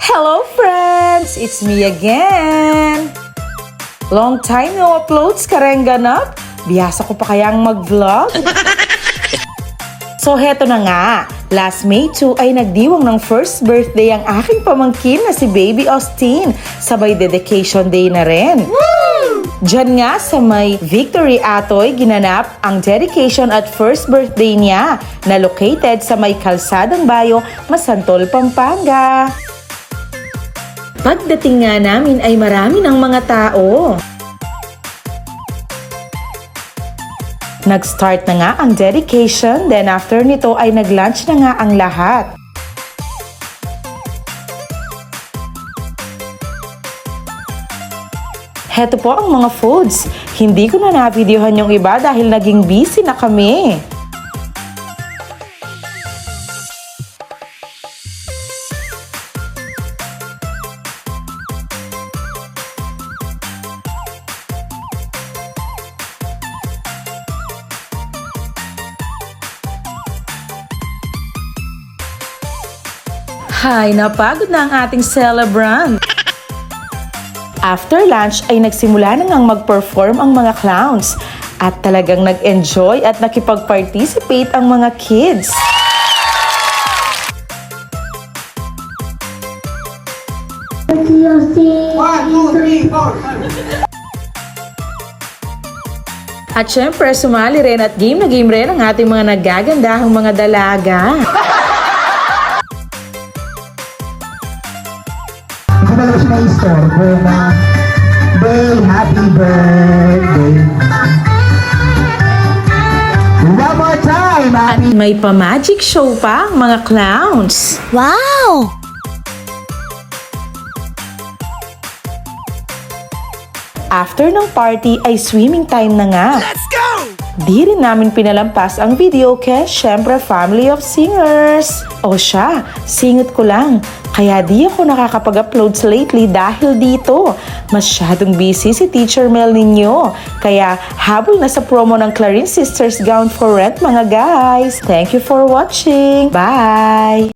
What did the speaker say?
Hello friends! It's me again! Long time no uploads, kareng ganap? Biyasa ko pa kayang mag-vlog? So heto na nga, last May 2 ay nagdiwang ng first birthday ang aking pamangkin na si Baby Austin. Sabay dedication day na rin. Diyan nga sa may Victory Atoy ginanap ang dedication at first birthday niya na located sa may Kalsadang Bayo, Masantol, Pampanga. Pagdating nga namin ay marami ng mga tao. Nag-start na nga ang dedication, then after nito ay nag-lunch na nga ang lahat. Heto po ang mga foods. Hindi ko na na-videohan yung iba dahil naging busy na kami. Hay, napagod na ang ating celebrant. After lunch ay nagsimula na ngang mag-perform ang mga clowns at talagang nag-enjoy at nakipag-participate ang mga kids. At syempre, sumali rin at game na game rin ang ating mga nagagandahang mga dalaga. Ito talaga siya na-istorbo na Day, happy birthday. One more time, happy May pa-magic show pa ang mga clowns. Wow! After ng party ay swimming time na nga. Let's go! Di rin namin pinalampas ang video kaya syempre family of singers. O siya, singot ko lang. Kaya di ako nakakapag-uploads lately dahil dito. Masyadong busy si Teacher Mel ninyo. Kaya habol na sa promo ng Clarine Sisters Gown for Rent mga guys. Thank you for watching. Bye!